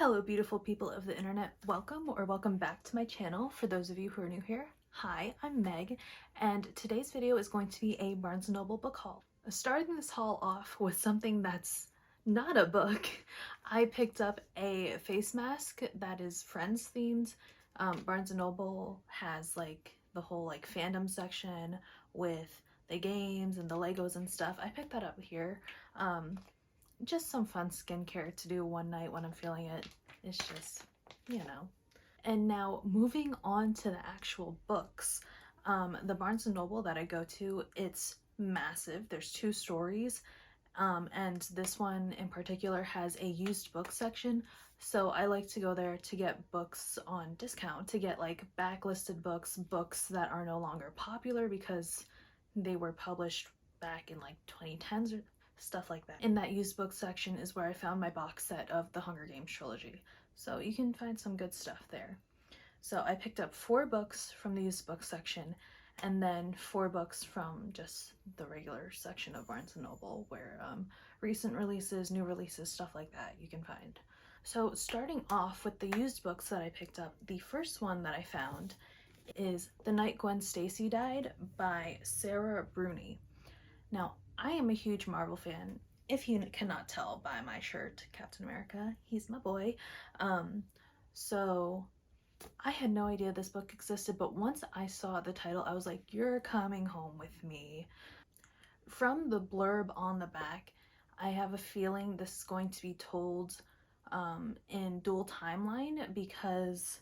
Hello beautiful people of the internet, welcome back to my channel. For those of you who are new here, hi, I'm Meg, and today's video is going to be a Barnes & Noble book haul. Starting this haul off with something that's not a book, I picked up a face mask that is Friends themed. Barnes & Noble has like the whole like fandom section with the games and the Legos and stuff. I picked that up here. Just some fun skincare to do one night when I'm feeling it. It's just, you know. And now moving on to the actual books. The Barnes & Noble that I go to, it's massive. There's 2 stories. And this one in particular has a used book section. So I like to go there to get books on discount, to get like backlisted books, books that are no longer popular because they were published back in like 2010s or stuff like that. In that used book section is where I found my box set of the Hunger Games trilogy. So you can find some good stuff there. So I picked up 4 books from the used book section and then 4 books from just the regular section of Barnes & Noble where recent releases, new releases, stuff like that you can find. So starting off with the used books that I picked up, the first one that I found is The Night Gwen Stacy Died by Sarah Bruni. Now, I am a huge Marvel fan, if you cannot tell by my shirt, Captain America, he's my boy. So I had no idea this book existed, but once I saw the title, I was like, you're coming home with me. From the blurb on the back, I have a feeling this is going to be told in dual timeline because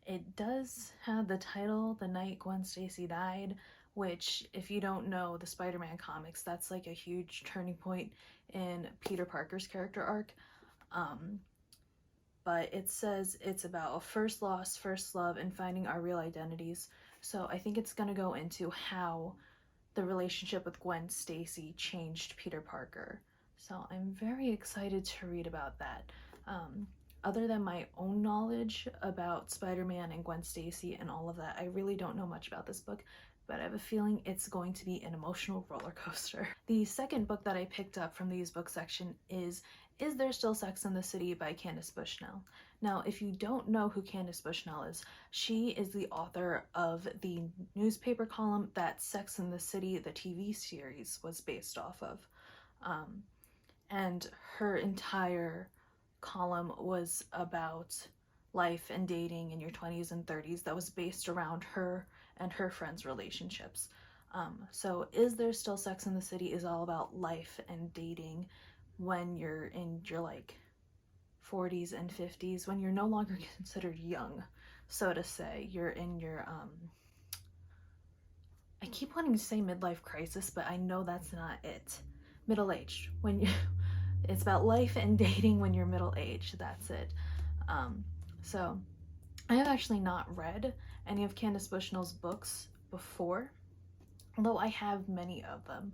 it does have the title, The Night Gwen Stacy Died, which, if you don't know the Spider-Man comics, that's like a huge turning point in Peter Parker's character arc. But it says it's about a first loss, first love, and finding our real identities. So I think it's gonna go into how the relationship with Gwen Stacy changed Peter Parker. So I'm very excited to read about that. Other than my own knowledge about Spider-Man and Gwen Stacy and all of that, I really don't know much about this book, but I have a feeling it's going to be an emotional roller coaster. The second book that I picked up from the used book section is There Still Sex in the City by Candace Bushnell. Now, if you don't know who Candace Bushnell is, she is the author of the newspaper column that Sex in the City, the TV series, was based off of. And her entire column was about life and dating in your 20s and 30s that was based around her and her friends' relationships. So Is There Still Sex in the City is all about life and dating when you're in your like 40s and 50s, when you're no longer considered young, so to say. You're in your I keep wanting to say midlife crisis, but I know that's not it. Middle-aged, when you it's about life and dating when you're middle-aged, that's it. So I have actually not read any of Candace Bushnell's books before, although I have many of them.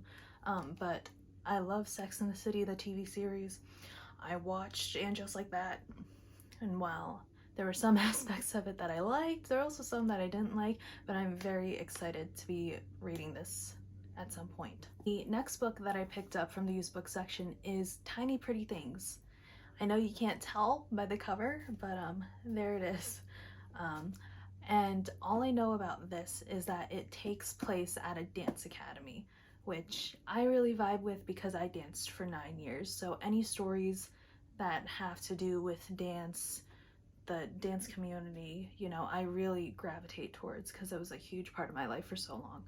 But I love Sex in the City, the TV series. I watched And Just Like That, and while there were some aspects of it that I liked, there are also some that I didn't like, but I'm very excited to be reading this at some point. The next book that I picked up from the used book section is Tiny Pretty Things. I know you can't tell by the cover, but there it is. And all I know about this is that it takes place at a dance academy, which I really vibe with because I danced for 9 years. So any stories that have to do with dance, the dance community, you know, I really gravitate towards because it was a huge part of my life for so long.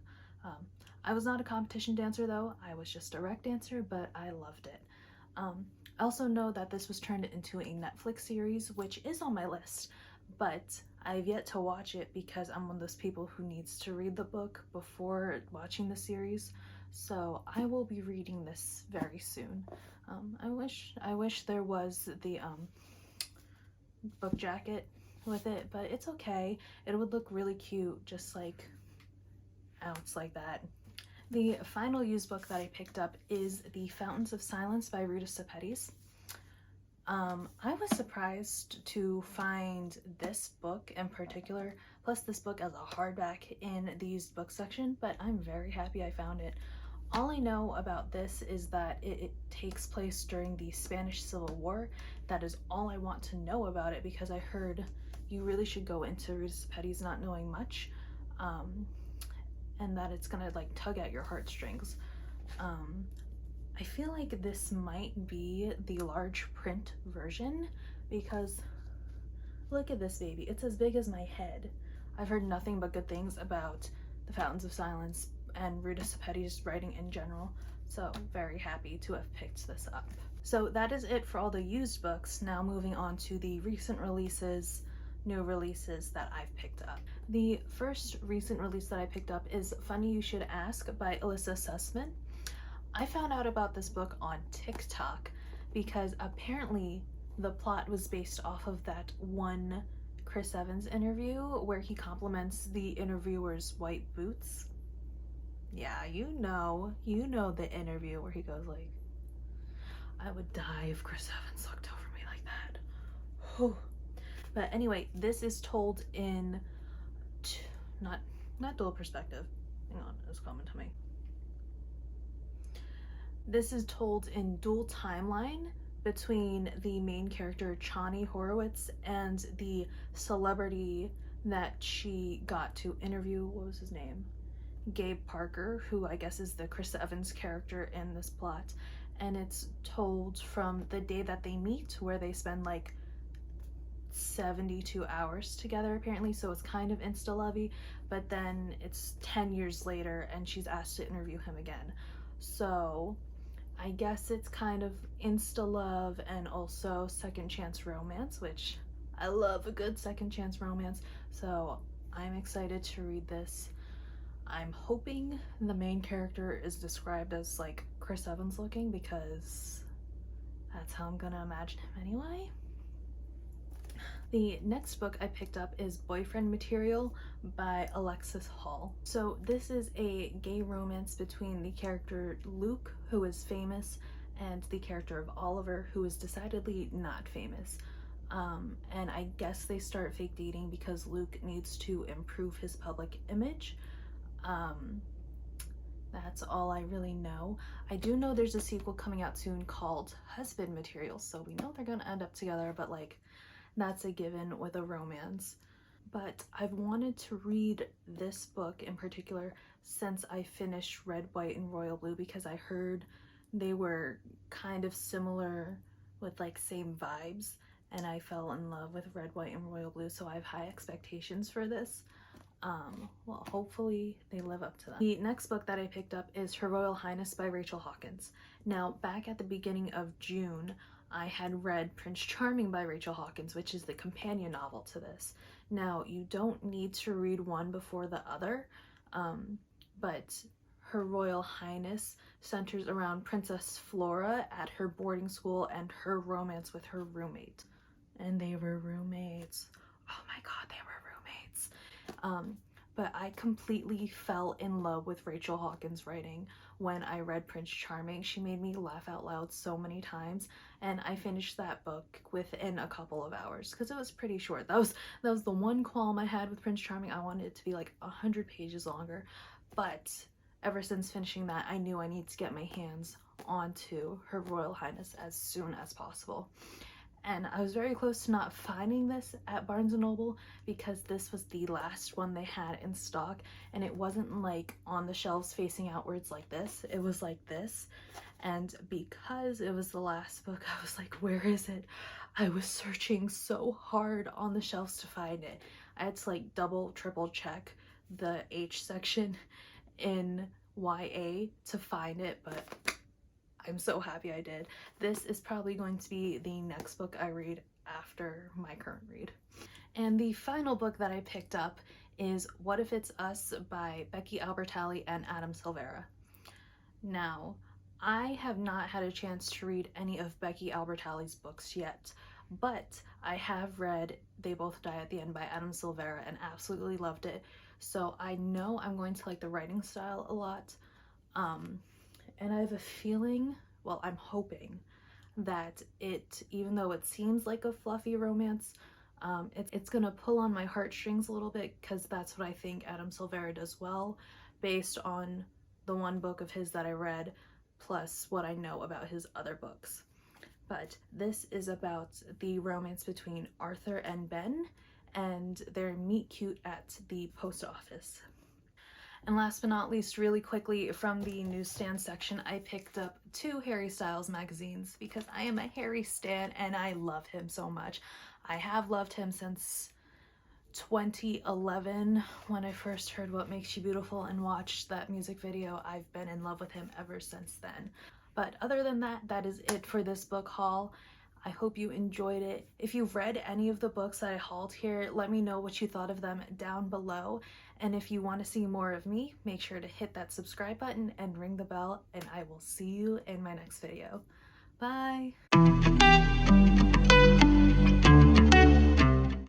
I was not a competition dancer though, I was just a rec dancer, but I loved it. I also know that this was turned into a Netflix series, which is on my list, but I've yet to watch it because I'm one of those people who needs to read the book before watching the series. So I will be reading this very soon. I wish there was the book jacket with it, but it's okay. It would look really cute, just like outs like that. The final used book that I picked up is The Fountains of Silence by Rita Sepetys. I was surprised to find this book in particular, plus this book as a hardback in the used book section, but I'm very happy I found it. All I know about this is that it takes place during the Spanish Civil War. That is all I want to know about it, because I heard you really should go into Rita Sepetys not knowing much, and that it's gonna like tug at your heartstrings. I feel like this might be the large print version, because look at this baby. It's as big as my head. I've heard nothing but good things about The Fountains of Silence and Rita Sepetys' writing in general, so very happy to have picked this up. So that is it for all the used books. Now moving on to the recent releases, new releases that I've picked up. The first recent release that I picked up is Funny You Should Ask by Alyssa Sussman. I found out about this book on TikTok because apparently the plot was based off of that one Chris Evans interview where he compliments the interviewer's white boots. Yeah, you know the interview where he goes like, I would die if Chris Evans looked over me like that. Whew. But anyway, this is told in not dual perspective. Hang on, it's coming to me. This is told in dual timeline between the main character Chani Horowitz and the celebrity that she got to interview. What was his name? Gabe Parker, who I guess is the Chris Evans character in this plot. And it's told from the day that they meet, where they spend like 72 hours together apparently, so it's kind of insta-lovey, but then it's 10 years later and she's asked to interview him again. So I guess it's kind of insta-love and also second chance romance, which I love a good second chance romance, so I'm excited to read this. I'm hoping the main character is described as like Chris Evans looking, because that's how I'm gonna imagine him anyway. The next book I picked up is Boyfriend Material by Alexis Hall. So this is a gay romance between the character Luke, who is famous, and the character of Oliver, who is decidedly not famous. And I guess they start fake dating because Luke needs to improve his public image. That's all I really know. I do know there's a sequel coming out soon called Husband Material, so we know they're gonna end up together, but like, that's a given with a romance. But I've wanted to read this book in particular since I finished Red, White, and Royal Blue, because I heard they were kind of similar with like same vibes, and I fell in love with Red, White, and Royal Blue, so I have high expectations for this. Well, hopefully they live up to them. The next book that I picked up is Her Royal Highness by Rachel Hawkins. Now, back at the beginning of June, I had read Prince Charming by Rachel Hawkins, which is the companion novel to this. Now, you don't need to read one before the other, but Her Royal Highness centers around Princess Flora at her boarding school and her romance with her roommate. And they were roommates. Oh my god, they were roommates. But I completely fell in love with Rachel Hawkins' writing when I read Prince Charming. She made me laugh out loud so many times, and I finished that book within a couple of hours because it was pretty short. That was the one qualm I had with Prince Charming. I wanted it to be like 100 pages longer, but ever since finishing that, I knew I need to get my hands onto Her Royal Highness as soon as possible. And I was very close to not finding this at Barnes & Noble because this was the last one they had in stock, and it wasn't like on the shelves facing outwards like this, it was like this. And because it was the last book, I was like, where is it? I was searching so hard on the shelves to find it. I had to like double, triple check the H section in YA to find it, but I'm so happy I did. This is probably going to be the next book I read after my current read. And the final book that I picked up is What If It's Us by Becky Albertalli and Adam Silvera. Now, I have not had a chance to read any of Becky Albertalli's books yet, but I have read They Both Die at the End by Adam Silvera and absolutely loved it. So I know I'm going to like the writing style a lot. And I have a feeling, well, I'm hoping that it, even though it seems like a fluffy romance, it's gonna pull on my heartstrings a little bit, because that's what I think Adam Silvera does well, based on the one book of his that I read, plus what I know about his other books. But this is about the romance between Arthur and Ben and their meet cute at the post office. And last but not least, really quickly, from the newsstand section, I picked up 2 Harry Styles magazines because I am a Harry stan and I love him so much. I have loved him since 2011 when I first heard What Makes You Beautiful and watched that music video. I've been in love with him ever since then. But other than that, that is it for this book haul. I hope you enjoyed it. If you've read any of the books that I hauled here, let me know what you thought of them down below. And if you want to see more of me, make sure to hit that subscribe button and ring the bell, and I will see you in my next video. Bye!